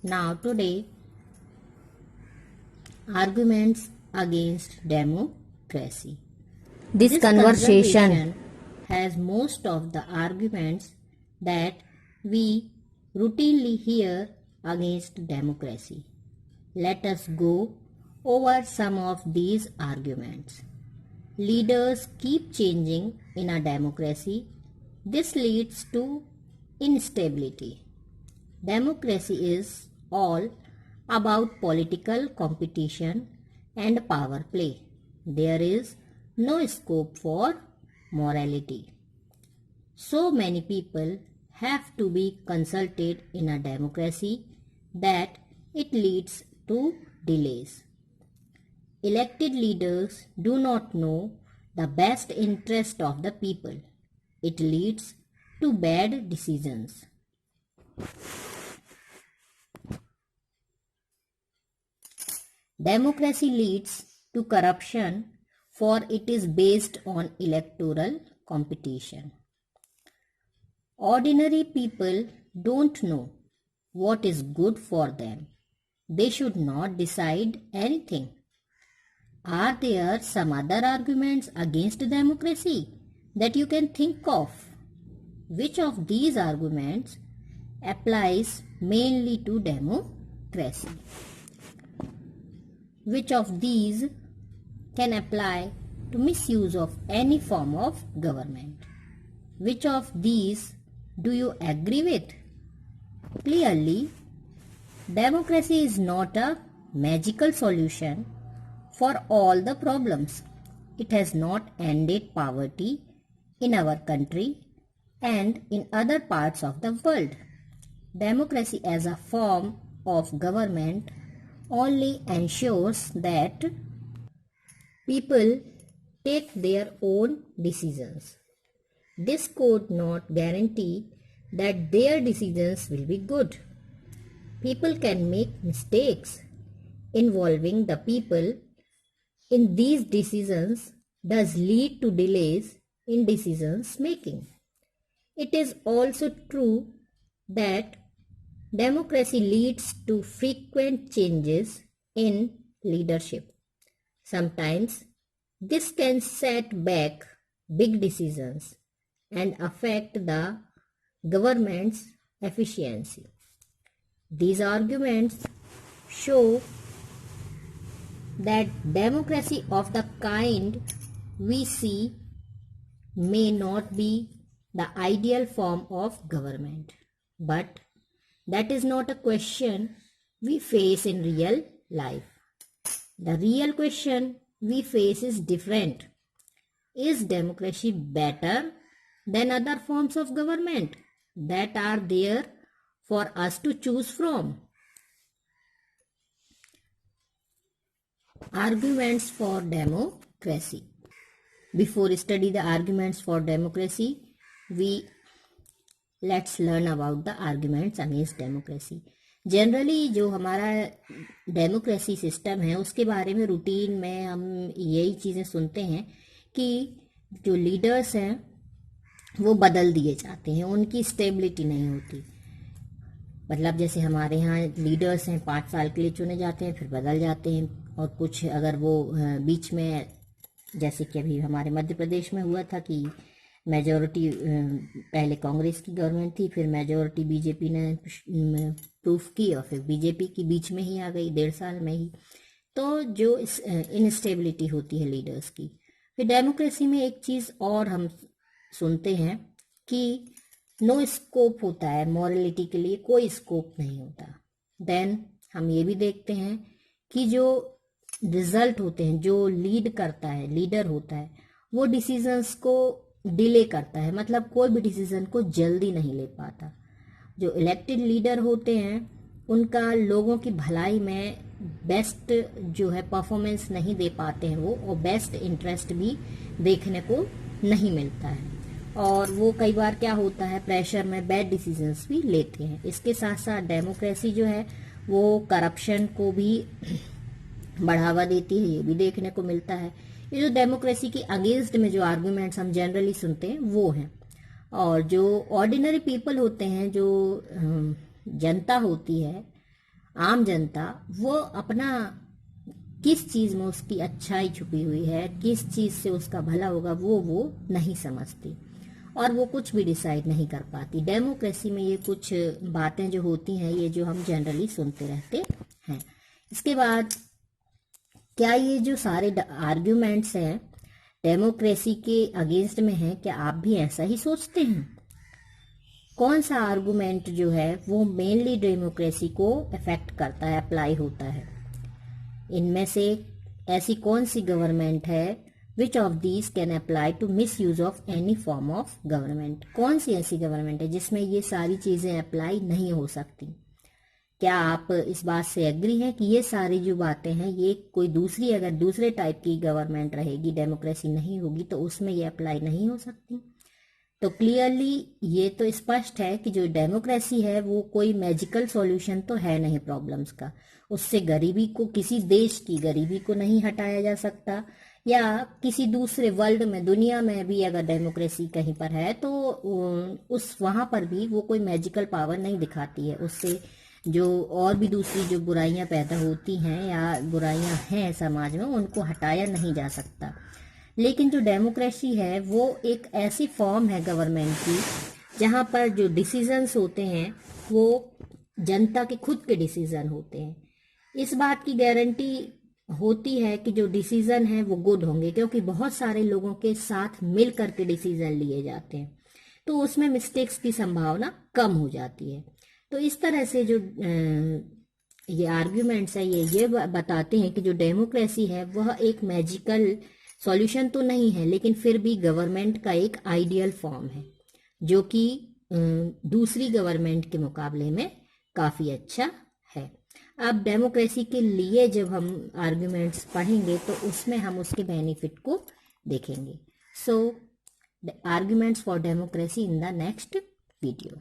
Now today, arguments against democracy. This conversation has most of the arguments that we routinely hear against democracy. Let us go over some of these arguments. Leaders keep changing in a democracy. This leads to instability. Democracy is all about political competition and power play. There is no scope for morality. So many people have to be consulted in a democracy that it leads to delays. Elected leaders do not know the best interest of the people. It leads to bad decisions. Democracy leads to corruption, for it is based on electoral competition. Ordinary people don't know what is good for them. They should not decide anything. Are there some other arguments against democracy that you can think of? Which of these arguments applies mainly to democracy? Which of these can apply to misuse of any form of government? Which of these do you agree with? Clearly, democracy is not a magical solution for all the problems. It has not ended poverty in our country and in other parts of the world. Democracy as a form of government only ensures that people take their own decisions. This could not guarantee that their decisions will be good. People can make mistakes. Involving the people in these decisions does lead to delays in decisions making. It is also true that democracy leads to frequent changes in leadership. Sometimes this can set back big decisions and affect the government's efficiency. These arguments show that democracy of the kind we see may not be the ideal form of government, but that is not a question we face in real life. The real question we face is different. Is democracy better than other forms of government that are there for us to choose from? Arguments for democracy. Before study the arguments for democracy, let's learn about the arguments against democracy. Generally जो हमारा democracy system है उसके बारे में routine में हम यही चीज़ें सुनते हैं कि जो लीडर्स हैं वो बदल दिए जाते हैं, उनकी स्टेबिलिटी नहीं होती. मतलब जैसे हमारे यहाँ लीडर्स हैं 5 साल के लिए चुने जाते हैं, फिर बदल जाते हैं. और कुछ अगर वो बीच में, जैसे कि अभी हमारे मध्य प्रदेश में हुआ था कि मेजॉरिटी पहले कांग्रेस की गवर्नमेंट थी, फिर मेजॉरिटी बीजेपी ने प्रूफ की और फिर बीजेपी की बीच में ही आ गई 1.5 साल में ही. तो जो इनस्टेबिलिटी होती है लीडर्स की. फिर डेमोक्रेसी में एक चीज़ और हम सुनते हैं कि नो स्कोप होता है, मॉरलिटी के लिए कोई स्कोप नहीं होता. देन हम ये भी देखते हैं कि जो रिजल्ट होते हैं, जो लीड करता है, लीडर होता है, वो डिसीजंस को डिले करता है. मतलब कोई भी डिसीजन को जल्दी नहीं ले पाता. जो इलेक्टेड लीडर होते हैं उनका लोगों की भलाई में बेस्ट जो है परफॉर्मेंस नहीं दे पाते हैं वो, और बेस्ट इंटरेस्ट भी देखने को नहीं मिलता है. और वो कई बार क्या होता है, प्रेशर में बैड डिसीजंस भी लेते हैं. इसके साथ साथ डेमोक्रेसी जो है वो करप्शन को भी बढ़ावा देती है, ये भी देखने को मिलता है. ये जो डेमोक्रेसी की अगेंस्ट में जो आर्गुमेंट्स हम जनरली सुनते हैं वो हैं. और जो ऑर्डिनरी पीपल होते हैं, जो जनता होती है, आम जनता वो अपना किस चीज में उसकी अच्छाई छुपी हुई है, किस चीज से उसका भला होगा, वो नहीं समझती और वो कुछ भी डिसाइड नहीं कर पाती। डेमोक्रेसी में ये कुछ बातें जो होती हैं, ये जो हम जनरली सुनते रहते हैं। इसके बाद क्या ये जो सारे आर्ग्यूमेंट्स हैं डेमोक्रेसी के अगेंस्ट में हैं, क्या आप भी ऐसा ही सोचते हैं? कौन सा आर्गुमेंट जो है वो मेनली डेमोक्रेसी को अफेक्ट करता है, अप्लाई होता है? इनमें से ऐसी कौन सी गवर्नमेंट है, which of these can apply to misuse of any form of government? कौन सी ऐसी गवर्नमेंट है जिसमें ये सारी चीजें अप्लाई नहीं हो सकती? क्या आप इस बात से एग्री हैं कि ये सारी जो बातें हैं, ये कोई दूसरी अगर दूसरे टाइप की गवर्नमेंट रहेगी, डेमोक्रेसी नहीं होगी, तो उसमें ये अप्लाई नहीं हो सकती? तो क्लियरली ये तो स्पष्ट है कि जो डेमोक्रेसी है वो कोई मैजिकल सॉल्यूशन तो है नहीं प्रॉब्लम्स का। उससे गरीबी को, किसी देश की गरीबी को नहीं हटाया जा सकता, या किसी दूसरे वर्ल्ड में, दुनिया में भी अगर डेमोक्रेसी कहीं पर है तो उस वहां पर भी वो कोई मैजिकल पावर नहीं दिखाती है। उससे जो और भी दूसरी जो बुराइयां पैदा होती हैं या बुराइयां हैं समाज में, उनको हटाया नहीं जा सकता। लेकिन जो डेमोक्रेसी है वो एक ऐसी फॉर्म है गवर्नमेंट की जहां पर जो डिसीजंस होते हैं वो जनता के खुद के डिसीजन होते हैं। इस बात की गारंटी होती है कि जो डिसीजन है वो गुड होंगे, क्योंकि बहुत सारे लोगों के साथ मिल करके डिसीजन लिए जाते हैं, तो उसमें मिस्टेक्स की संभावना कम हो जाती है। तो इस तरह से जो ये आर्ग्यूमेंट्स है ये बताते हैं कि जो डेमोक्रेसी है वह एक मैजिकल सॉल्यूशन तो नहीं है, लेकिन फिर भी गवर्नमेंट का एक आइडियल फॉर्म है जो कि दूसरी गवर्नमेंट के मुकाबले में काफी अच्छा है। अब डेमोक्रेसी के लिए जब हम आर्ग्यूमेंट्स पढ़ेंगे तो उसमें हम उसके बेनिफिट को देखेंगे। So arguments for democracy in the next video.